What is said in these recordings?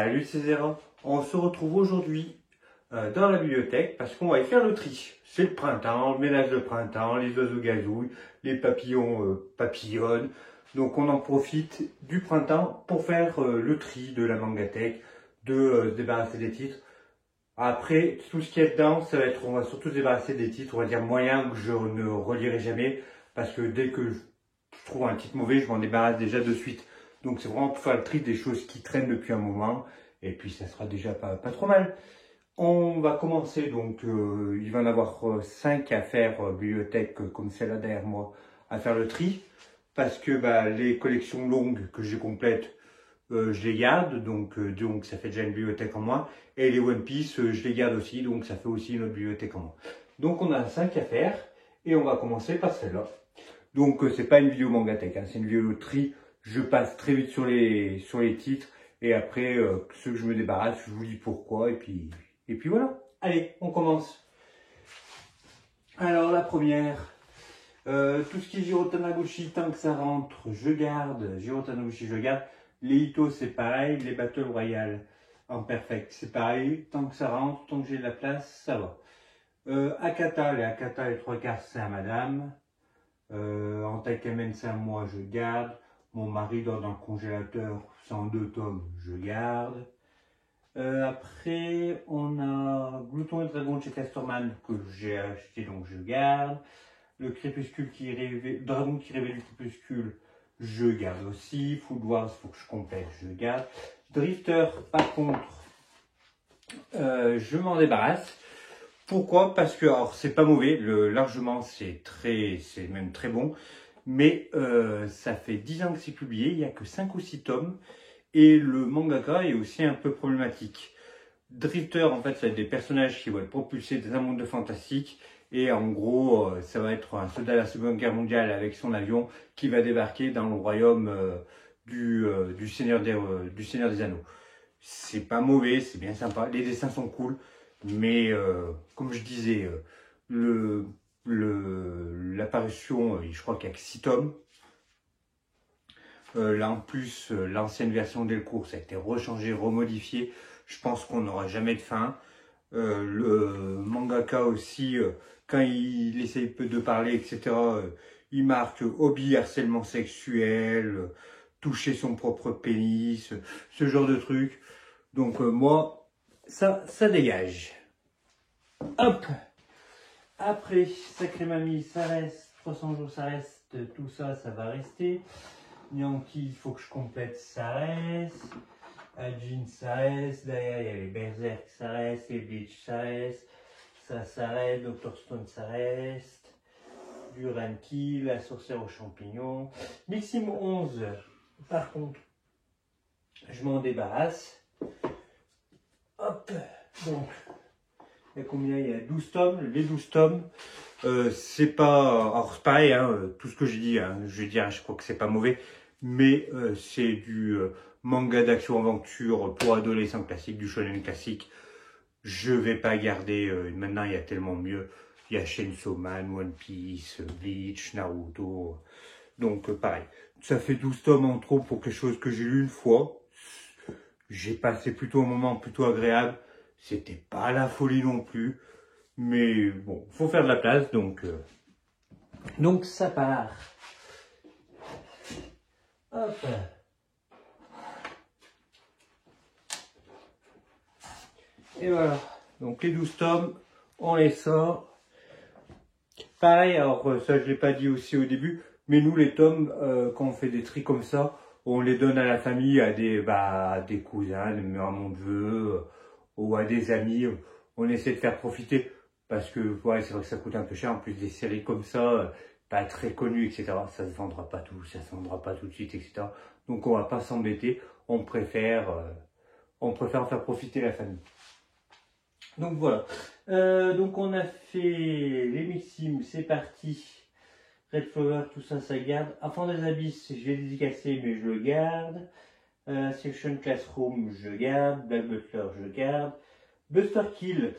Salut Césaire, on se retrouve aujourd'hui dans la bibliothèque parce qu'on va y faire le tri. C'est le printemps, le ménage de printemps, les oiseaux gazouillent, les papillons papillonnent. Donc on en profite du printemps pour faire le tri de la mangathèque, de se débarrasser des titres. Après, tout ce qu'il y a dedans, ça va être, on va surtout se débarrasser des titres, on va dire moyens que je ne relirai jamais parce que dès que je trouve un titre mauvais, je m'en débarrasse déjà de suite. Donc c'est vraiment pour faire le tri des choses qui traînent depuis un moment. Et puis ça sera déjà pas trop mal. On va commencer, donc il va y en avoir 5 à faire, bibliothèque comme celle-là derrière moi, à faire le tri. Parce que les collections longues que je complète, je les garde, donc ça fait déjà une bibliothèque en moins. Et les One Piece, je les garde aussi, donc ça fait aussi une autre bibliothèque en moins. Donc on a 5 à faire, et on va commencer par celle-là. Donc c'est pas une vidéo mangatech, hein, c'est une vidéo tri. Je passe très vite sur les titres et après ceux que je me débarrasse, je vous dis pourquoi et puis voilà. Allez, on commence. Alors la première, tout ce qui est Jiro Taniguchi, tant que ça rentre, je garde. Jiro Taniguchi, je garde. Les Ito, c'est pareil. Les Battle Royale en perfect, c'est pareil. Tant que ça rentre, tant que j'ai de la place, ça va. Akata, les 3/4, c'est à madame. Antakamen, c'est à moi, je garde. Mon mari dort dans le congélateur, 102 tomes, je garde. Après, on a Glouton et Dragon chez Casterman que j'ai acheté, donc je garde. Le crépuscule Dragon qui révèle le crépuscule, je garde aussi. Food Wars, il faut que je complète, je garde. Drifter, par contre, je m'en débarrasse. Pourquoi? Parce que, alors, c'est pas mauvais, largement, c'est même très bon. Mais ça fait 10 ans que c'est publié, il n'y a que 5 ou 6 tomes. Et le mangaka est aussi un peu problématique. Drifter, en fait, ça va être des personnages qui vont être propulsés dans un monde fantastique. Et en gros, ça va être un soldat de la Seconde Guerre mondiale avec son avion qui va débarquer dans le royaume du Seigneur des Anneaux. C'est pas mauvais, c'est bien sympa. Les dessins sont cool. Mais comme je disais, l'apparition, je crois qu'il n'y a que 6 tomes. Là en plus, l'ancienne version Delcourt, ça a été rechangé, remodifié. Je pense qu'on n'aura jamais de fin. Le mangaka aussi, quand il essaye de parler, etc., il marque hobby, harcèlement sexuel, toucher son propre pénis, ce genre de truc. Donc moi, ça dégage. Hop. Après, Sacré Mamie, ça reste. 300 jours, ça reste. Tout ça, ça va rester. Yankee, il faut que je complète, ça reste. Ajin, ça reste. Derrière, il y a les Berserk, ça reste. Les Bleach, ça reste. Ça reste. Dr. Stone, ça reste. Du Ranki, la sorcière aux champignons. Mixim 11, par contre, je m'en débarrasse. Hop. Donc, il y a combien? Il y a 12 tomes. Les 12 tomes, c'est pas... Alors, c'est pareil, hein, tout ce que j'ai dit, hein, je vais dire, je crois que c'est pas mauvais. Mais c'est du manga d'action-aventure pour adolescents classique, du shonen classique. Je vais pas garder, maintenant il y a tellement mieux. Il y a Chainsaw Man, One Piece, Bleach, Naruto. Donc pareil, ça fait 12 tomes en trop pour quelque chose que j'ai lu une fois. J'ai passé plutôt un moment plutôt agréable. C'était pas la folie non plus. Mais bon, faut faire de la place, donc ça part. Hop. Et voilà. Donc les 12 tomes, on les sort. Pareil, alors ça je l'ai pas dit aussi au début, mais nous les tomes, quand on fait des tris comme ça, on les donne à la famille, à des cousins, des mamans de neveux, ou à des amis. On essaie de faire profiter. Parce que ouais, c'est vrai que ça coûte un peu cher. En plus des séries comme ça, pas très connues, etc. Ça se vendra pas tout, ça se vendra pas tout de suite, etc. Donc on va pas s'embêter. On préfère en faire profiter la famille. Donc voilà. Donc on a fait les Mixim, c'est parti. Red Flower, tout ça, ça garde. Enfant des Abysses, je l'ai dédicacé, mais je le garde. Section Classroom, je garde. Black Butler, je garde. Buster Kill.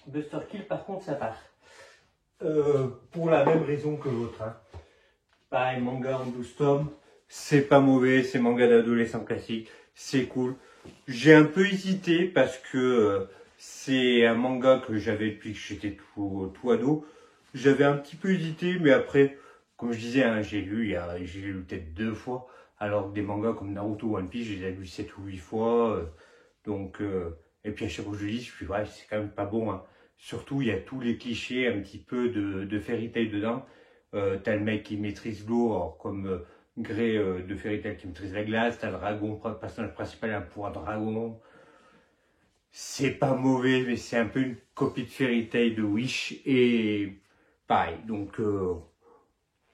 Buster Kill, par contre, ça part. Pour la même raison que l'autre. Hein. Pareil, manga en 12 tomes. c'est pas mauvais, c'est manga d'adolescent classique, c'est cool. J'ai un peu hésité parce que c'est un manga que j'avais depuis que j'étais tout ado. J'avais un petit peu hésité, mais après, comme je disais, hein, j'ai lu peut-être 2 fois, alors que des mangas comme Naruto, One Piece, je les ai lus 7 ou 8 fois. Donc, et puis à chaque fois que je lis, je suis ouais, c'est quand même pas bon. Hein. Surtout, il y a tous les clichés un petit peu de Fairy Tail dedans. T'as le mec qui maîtrise l'eau, comme Grey de Fairy Tail qui maîtrise la glace. T'as le dragon, le personnage principal a un pouvoir dragon. C'est pas mauvais, mais c'est un peu une copie de Fairy Tail de Wish. Et pareil, donc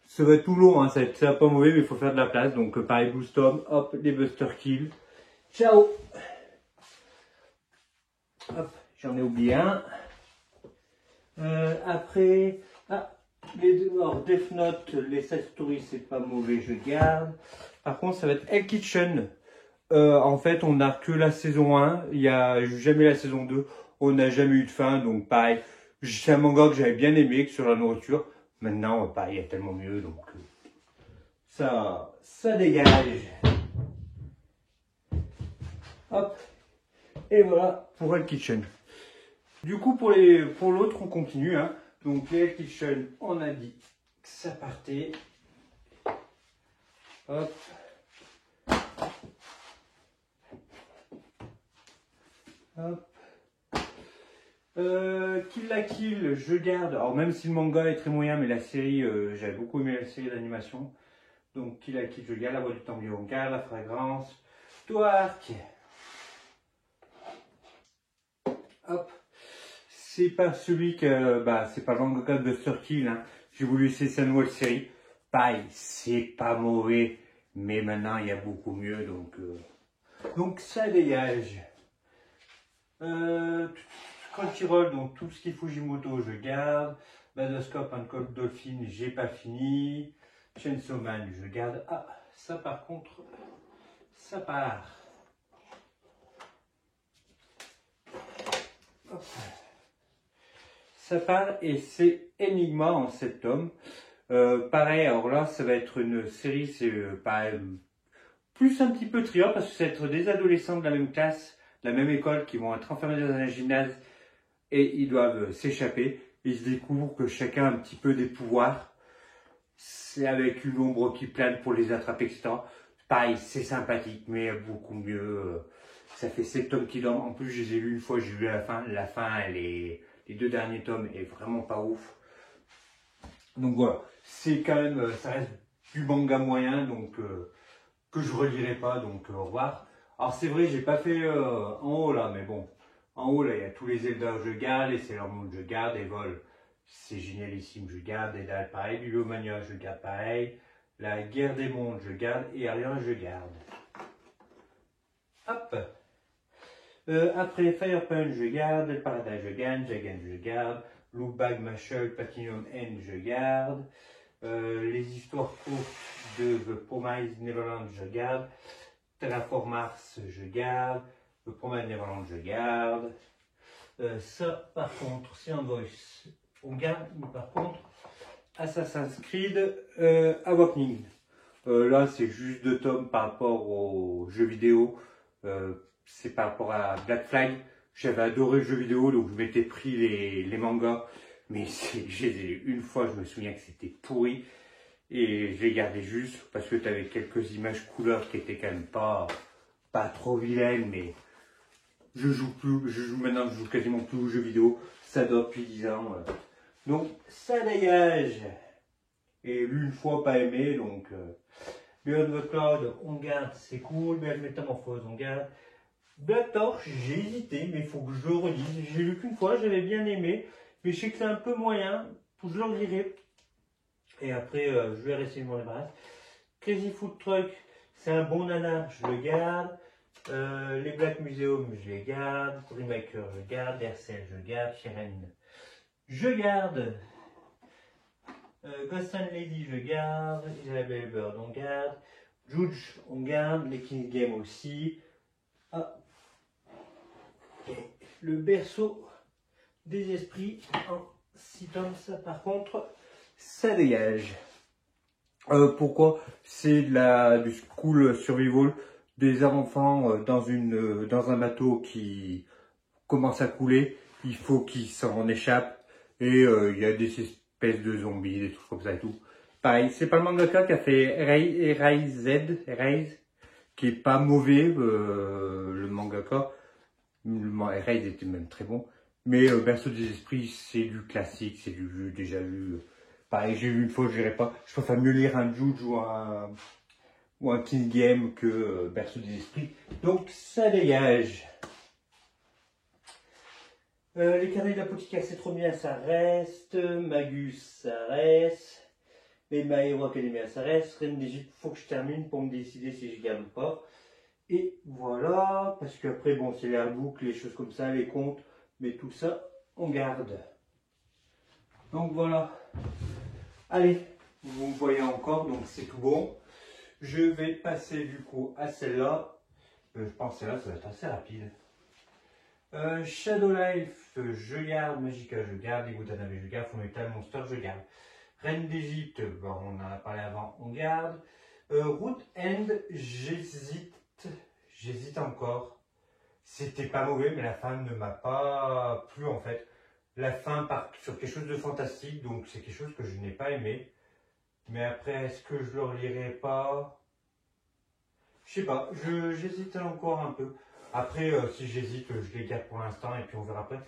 ça va être tout long, hein, ça va pas mauvais, mais il faut faire de la place. Donc pareil, Blue Storm, hop, les Buster Kill. Ciao. Hop, j'en ai oublié un. Après, Death Note, les side stories, c'est pas mauvais, je garde. Par contre, ça va être Hell Kitchen. En fait, on n'a que la saison 1, il n'y a jamais la saison 2, on n'a jamais eu de fin, donc pareil, c'est un manga que j'avais bien aimé, que sur la nourriture. Maintenant, pareil, il y a tellement mieux, donc ça dégage. Hop, et voilà pour Hell Kitchen. Du coup, pour l'autre, on continue. Hein. Donc, les Hell Kitchen, on a dit que ça partait. Hop. Hop. Kill la Kill, je garde. Alors, même si le manga est très moyen, mais la série, j'avais beaucoup aimé la série d'animation. Donc, Kill la Kill, je garde. La voix du tambour, on garde. La fragrance. Twerk. Hop. C'est pas celui que, c'est pas le manga de Buster Kill, hein. J'ai voulu essayer sa nouvelle série. Pareil, c'est pas mauvais, mais maintenant il y a beaucoup mieux, donc ça dégage. Crunchyroll, donc tout ce qui est Fujimoto, je garde. Badoscope and Cold Dolphin, j'ai pas fini. Chainsaw Man, je garde. Ah, ça par contre, ça part. Hop. Ça part et c'est Enigma en 7 tomes. Pareil, alors là, ça va être une série, c'est pareil, plus un petit peu thriller parce que ça va être des adolescents de la même classe, de la même école qui vont être enfermés dans un gymnase et ils doivent s'échapper. Ils se découvrent que chacun a un petit peu des pouvoirs. C'est avec une ombre qui plane pour les attraper, etc. Pareil, c'est sympathique, mais beaucoup mieux. Ça fait 7 tomes qui dorment. En plus, je les ai lus une fois, j'ai lu la fin. La fin, les 2 derniers tomes est vraiment pas ouf. Donc voilà, c'est quand même, ça reste du manga moyen, donc que je relirai pas, donc au revoir. Alors c'est vrai, j'ai pas fait en haut là, mais bon, en haut là, il y a tous les Zelda, je garde, les Sailor Moon, je garde, et Vol, c'est génialissime, je garde, et Dal, pareil, Bibliomania, je garde pareil, la Guerre des Mondes, je garde, et Arion, je garde. Hop. Après Fire Punch, je garde, El Paradise, je gagne, Jagan, je garde, Look Bag, Mashal, Platinum End, je garde. Les histoires courtes de The Promised Neverland, je garde. Terraform Mars, je garde. The Promised Neverland, je garde. Ça, par contre, c'est un voice, on garde. Mais par contre, Assassin's Creed Awakening. Là, c'est juste 2 tomes par rapport aux jeux vidéo. C'est par rapport à Black Flag. J'avais adoré le jeu vidéo, donc je m'étais pris les mangas. Mais j'ai lu une fois, je me souviens que c'était pourri. Et je l'ai gardé juste parce que tu avais quelques images couleurs qui étaient quand même pas trop vilaines. Mais je joue maintenant, je joue quasiment plus aux jeux vidéo. Ça doit depuis 10 ans. Donc ça dégage. Et lu une fois, pas aimé, donc... Beyond the Cloud, on garde, c'est cool. Belle Métamorphose, on garde. Black Torch, j'ai hésité, mais il faut que je le relise. J'ai lu qu'une fois, j'avais bien aimé, mais je sais que c'est un peu moyen. Je le relirai. Et après, je vais essayer de m'en débarrasser. Crazy Food Truck, c'est un bon nanar, je le garde. Les Black Museum, je les garde. Remaker, je garde. Hercel, je garde. Shiren, je garde. Ghost and Lady, je garde. Isabelle Bird, on garde. Judge, on garde. Les King's Game aussi. Ah. Et le berceau des esprits en 6 tomes, ça par contre, ça dégage. Pourquoi? C'est du school survival, des enfants dans un bateau qui commence à couler, il faut qu'ils s'en échappent, et il y a des espèces de zombies, des trucs comme ça et tout. Pareil, c'est pas le mangaka qui a fait Rise, qui est pas mauvais, le mangaka. Rise était même très bon. Mais Berceau des esprits, c'est du classique, c'est du vu, déjà vu. Pareil, j'ai vu une fois, je dirais pas. Je préfère mieux lire un Juge ou un King Game que Berceau des esprits. Donc ça dégage. Les carnets de l'apothicaire, c'est trop bien, ça reste. Magus, ça reste. Les My Hero Academia, ça reste. Reine d'Égypte, faut que je termine pour me décider si je garde ou pas. Et voilà, parce qu'après, bon, c'est les artbooks, les choses comme ça, les contes, mais tout ça, on garde. Donc voilà. Allez, vous me voyez encore, donc c'est tout bon. Je vais passer du coup à celle-là. Je pense que celle-là, ça va être assez rapide. Shadow Life, je garde. Magica, je garde. Les Watanabe, je garde. Fullmetal Monster, je garde. Reine d'Égypte, bon, on en a parlé avant, on garde. Root End, j'hésite encore. C'était pas mauvais, mais la fin ne m'a pas plu en fait. La fin part sur quelque chose de fantastique, donc c'est quelque chose que je n'ai pas aimé. Mais après, est-ce que je le relirai pas? Je sais pas, j'hésite encore un peu. Après, si j'hésite, je les garde pour l'instant et puis on verra après.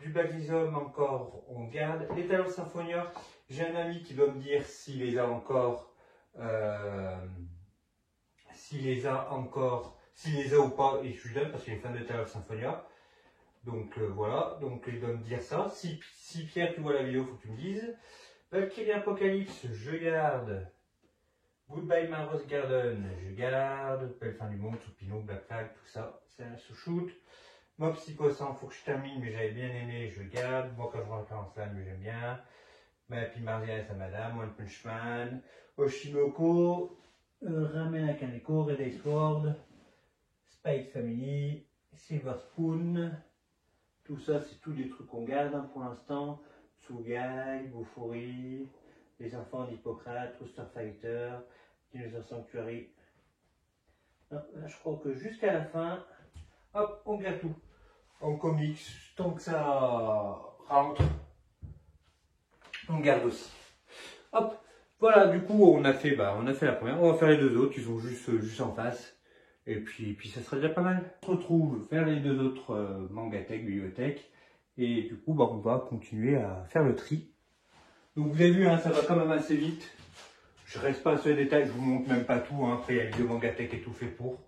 Du Baglisum encore, on garde. Les Talents Symphonia, j'ai un ami qui doit me dire s'il les a encore, s'il les a ou pas, et je lui donne parce qu'il est fan de Talents Symphonia. Donc voilà, donc il doit me dire ça. Si Pierre, tu vois la vidéo, il faut que tu me dises. Valkyrie Apocalypse, je garde. Goodbye My Rose Garden, je garde. Belle fin du monde, Toupino, Black Flag, tout ça, c'est un sous-shoot. Mob Psycho 100, faut que je termine, mais j'avais bien aimé, je garde. Moi, quand je rentre en slam, j'aime bien. Happy Marzial et sa madame, One Punch Man, Oshimoko, Ramen Akaneko, Red Ace Sword, Spike Family, Silver Spoon. Tout ça, c'est tous des trucs qu'on garde hein, pour l'instant. Tsugai, Bofuri, Les Enfants d'Hippocrate, Rooster Fighter, Dinosaur Sanctuary. Non, là, je crois que jusqu'à la fin, hop, on garde tout. En comics, tant que ça rentre, on garde aussi. Hop, voilà, du coup, on a fait la première. On va faire les deux autres, ils sont juste en face. Et puis ça serait déjà pas mal. On se retrouve vers les deux autres Mangatech, bibliothèques. Et du coup, on va continuer à faire le tri. Donc vous avez vu, hein, ça va quand même assez vite. Je reste pas sur les détails, je vous montre même pas tout. Hein. Après, il y a le Mangatech et tout fait pour.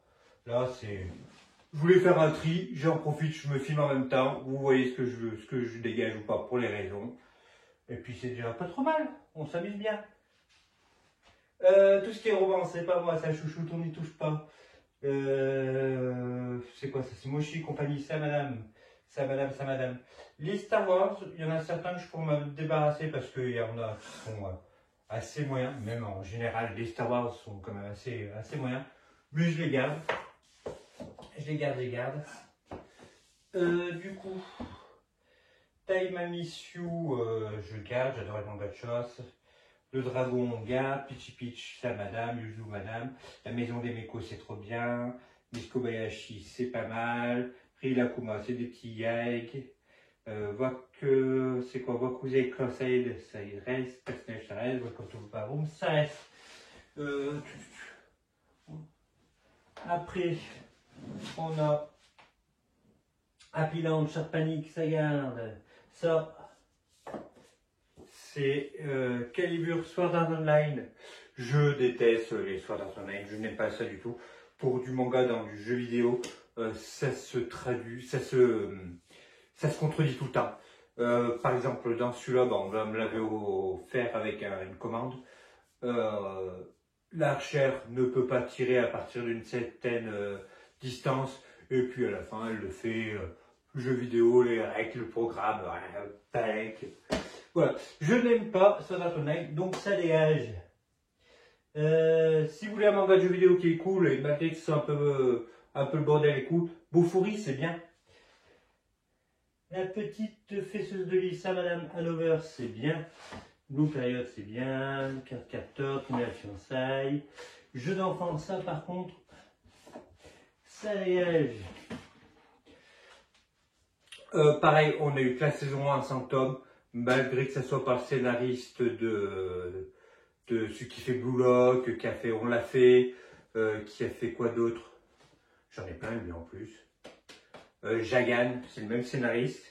Là, c'est... Je voulais faire un tri, j'en profite, je me filme en même temps. Vous voyez ce que je dégage ou pas pour les raisons. Et puis c'est déjà pas trop mal, on s'amuse bien. Tout ce qui est roman, c'est pas moi, ça chouchoute, on n'y touche pas. C'est quoi ça? C'est Moshi compagnie, ça madame. Ça madame. Les Star Wars, il y en a certains que je pourrais me débarrasser parce qu'il y en a qui sont assez moyens. Même en général, les Star Wars sont quand même assez moyens. Mais je les garde. Je les garde. Du coup, Taimamishu, je garde, j'adore les mangas de chasse. Le dragon, on garde. Peachy Peach, ça madame. Yuzu, madame. La maison des Mekos, c'est trop bien. Miss Kobayashi, c'est pas mal. Rilakuma, c'est des petits gags. C'est quoi? Wakuzei Crusade, ça y reste. Personnage, ça reste. Welcome to the Room, ça reste. Après, on a Happy Land, Shark Panic, ça garde. Ça, c'est Calibur Sword Art Online. Je déteste les Sword Art Online, je n'aime pas ça du tout. Pour du manga dans du jeu vidéo, ça se traduit, ça se contredit tout le temps. Par exemple, dans celui-là, on me l'avait offert avec une commande. L'archère ne peut pas tirer à partir d'une certaine distance, et puis à la fin, elle le fait. Jeu vidéo, les règles, le programme, tac. Voilà, je n'aime pas Sword Art Online, donc ça dégage. Si vous voulez un manga de jeu vidéo qui est cool, et malgré que ce soit un peu le bordel et cool, Bofuri, c'est bien. La petite fesseuse de lit, ça, Madame Hanover, c'est bien. Blue Period, c'est bien. Carte capteur, tunnel à fiançailles. Jeu d'enfant, ça par contre, ça dégage. Pareil, on a eu que la saison 1 sans tome, malgré que ce soit par le scénariste de ce qui fait Blue Lock, qui a fait On l'a fait, qui a fait quoi d'autre? J'en ai plein lui en plus. Jagan, c'est le même scénariste.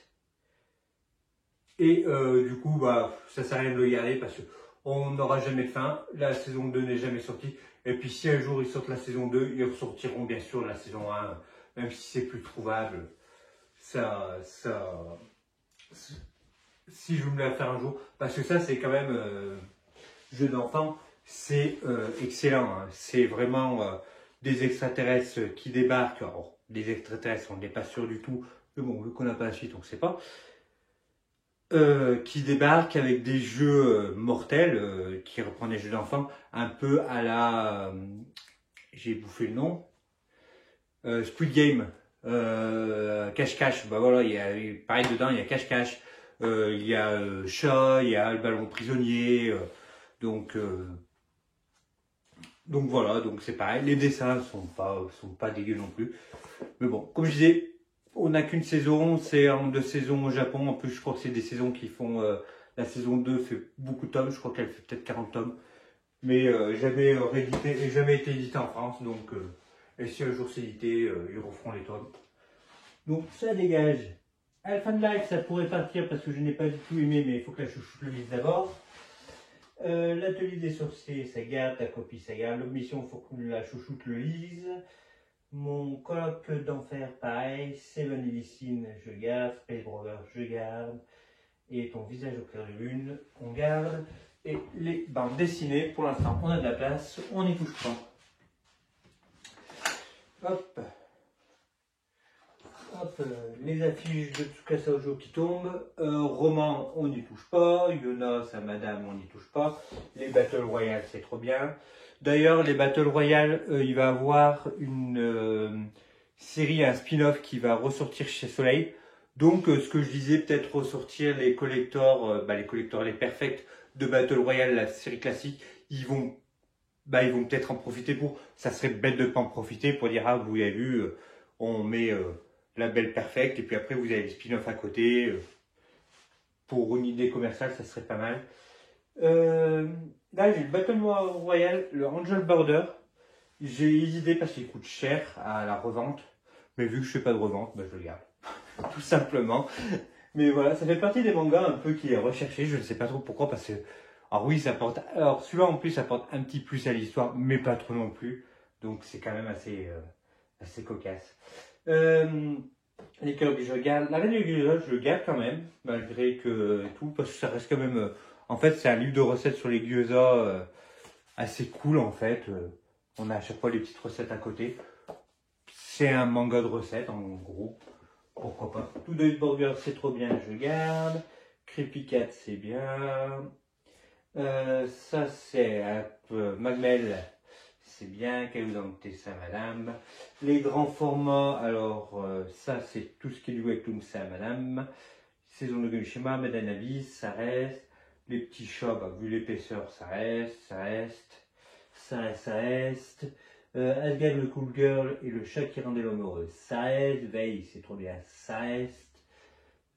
Et du coup, bah, ça sert à rien de le garder parce qu'on n'aura jamais de fin. La saison 2 n'est jamais sortie. Et puis si un jour ils sortent la saison 2, ils ressortiront bien sûr la saison 1, même si c'est plus trouvable. Si je voulais la faire un jour, parce que ça c'est quand même jeu d'enfant, c'est excellent. Hein. C'est vraiment des extraterrestres qui débarquent. Alors, des extraterrestres, on n'est pas sûr du tout, mais bon, vu qu'on n'a pas la suite, on ne sait pas. Qui débarquent avec des jeux mortels, qui reprennent des jeux d'enfants, un peu à la... j'ai bouffé le nom. Squid Game. Cache-cache, bah voilà, il y a, pareil dedans, il y a cache-cache, il y a chat, il y a le ballon prisonnier, donc voilà, donc c'est pareil, les dessins sont pas dégueux non plus, mais bon, comme je disais, on n'a qu'une saison, c'est en 2 saisons au Japon, en plus je crois que c'est des saisons qui font, la saison 2 fait beaucoup de tomes, je crois qu'elle fait peut-être 40 tomes, mais jamais réédité et jamais été édité en France, donc et si un jour c'est édité, ils referont les tomes. Donc ça dégage. À la fin de live, ça pourrait partir parce que je n'ai pas du tout aimé, mais il faut que la chouchoute le lise d'abord. L'atelier des sorciers, ça garde, la copie, ça garde. L'obmission, il faut que la chouchoute le lise. Mon colloque d'enfer, pareil. Seven Edicine, je garde. Space Brother, je garde. Et ton visage au clair de lune, on garde. Et les bandes dessinées, pour l'instant, on a de la place, on n'y touche pas. Hop. Hop, les affiches de Tsukasa Ojo qui tombent. Roman, on n'y touche pas. Yona, sa madame, on n'y touche pas. Les Battle Royale, c'est trop bien. D'ailleurs, les Battle Royale, il va avoir une série, un spin-off qui va ressortir chez Soleil. Donc, ce que je disais, peut-être ressortir les collectors, les perfects de Battle Royale, la série classique, ils vont peut-être en profiter pour. Ça serait bête de ne pas en profiter pour dire, ah, vous avez vu, on met la belle perfecte, et puis après vous avez les spin-off à côté. Pour une idée commerciale, ça serait pas mal. Là, j'ai le Battle Royale, le Angel Border. J'ai hésité parce qu'il coûte cher à la revente. Mais vu que je fais pas de revente, bah, je le garde. Tout simplement. Mais voilà, ça fait partie des mangas un peu qui est recherché. Je ne sais pas trop pourquoi, parce que... Alors oui, ça porte... Alors celui-là en plus, ça porte un petit plus à l'histoire, mais pas trop non plus. Donc c'est quand même assez cocasse. Les clubs que je regarde, la Reine du Gyoza, je le garde quand même, malgré que tout, parce que ça reste quand même. En fait, c'est un livre de recettes sur les gyoza assez cool en fait. On a à chaque fois les petites recettes à côté. C'est un manga de recettes en gros. Pourquoi pas. Tout de Burger, c'est trop bien, je garde. Creepy Cat, c'est bien. Ça, c'est Magmel. C'est bien, Caillou dans le Tessin, madame. Les grands formats, alors ça c'est tout ce qui est du webtoon, ça madame. Saison de Gumishima, Madame Avis, ça reste. Les petits chats, bah, vu l'épaisseur, ça reste. Asgard le Cool Girl et le chat qui rendait l'homme heureux, ça reste. Veille, c'est trop bien, ça reste.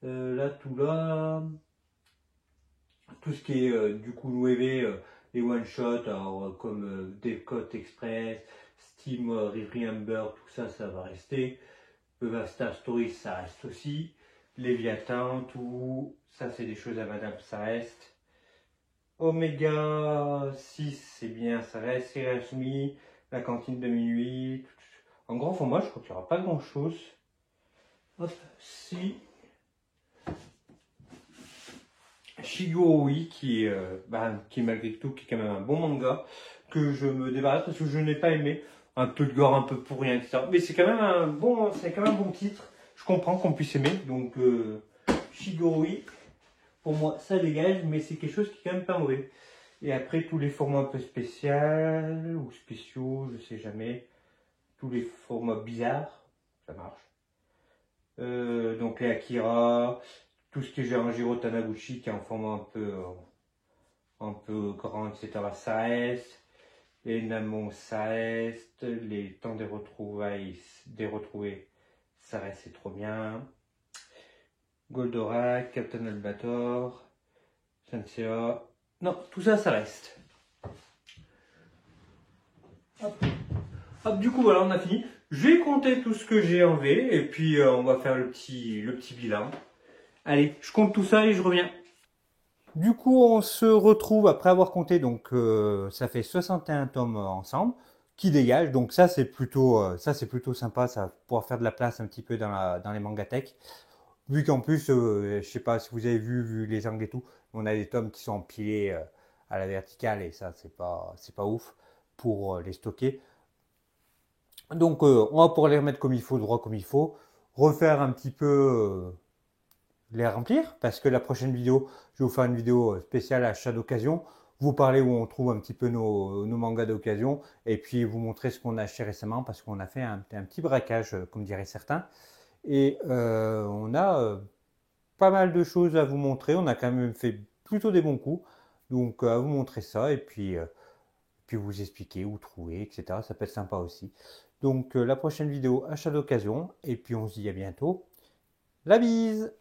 Là, tout ce qui est du coup Nueve, les one-shots, comme Decote Express, Steam Remember, tout ça, ça va rester. Star Stories, ça reste aussi. Léviathan, tout ça, c'est des choses à madame, ça reste. Omega 6, c'est bien, ça reste. Erasmi, la cantine de minuit. En grand format, je crois qu'il n'y aura pas grand chose. Hop, si. Shigurui qui est malgré tout qui est quand même un bon manga que je me débarrasse parce que je n'ai pas aimé, un peu de gore, un peu pour rien, etc. Mais c'est quand même un bon titre. Je comprends qu'on puisse aimer, donc Shigurui pour moi ça dégage, mais c'est quelque chose qui est quand même pas mauvais. Et après tous les formats un peu spéciaux ou spéciaux, je sais jamais, tous les formats bizarres, ça marche. Donc les Akira, tout ce qui est Jiro Taniguchi qui est en format un peu un peu grand, etc. Ça reste. Les Namo, ça reste. Les temps des retrouvailles, ça reste, c'est trop bien. Goldorak, Captain Albator, Sensea. Non, tout ça, ça reste. Hop. Hop, du coup, voilà, on a fini. Je vais compter tout ce que j'ai enlevé et puis on va faire le petit bilan. Allez, je compte tout ça et je reviens. Du coup, on se retrouve après avoir compté, donc ça fait 61 tomes ensemble qui dégagent. Donc ça, c'est plutôt sympa, ça va pouvoir faire de la place un petit peu dans les mangathèques. Vu qu'en plus, je sais pas si vous avez vu les angles et tout, on a des tomes qui sont empilés à la verticale et ça, c'est pas ouf pour les stocker. Donc, on va pouvoir les remettre comme il faut, droit comme il faut, refaire un petit peu les remplir parce que la prochaine vidéo, je vais vous faire une vidéo spéciale achat d'occasion, vous parler où on trouve un petit peu nos mangas d'occasion et puis vous montrer ce qu'on a acheté récemment parce qu'on a fait un petit braquage, comme diraient certains. Et on a pas mal de choses à vous montrer. On a quand même fait plutôt des bons coups. Donc à vous montrer ça et puis vous expliquer où trouver, etc. Ça peut être sympa aussi. Donc la prochaine vidéo, achat d'occasion. Et puis on se dit à bientôt. La bise!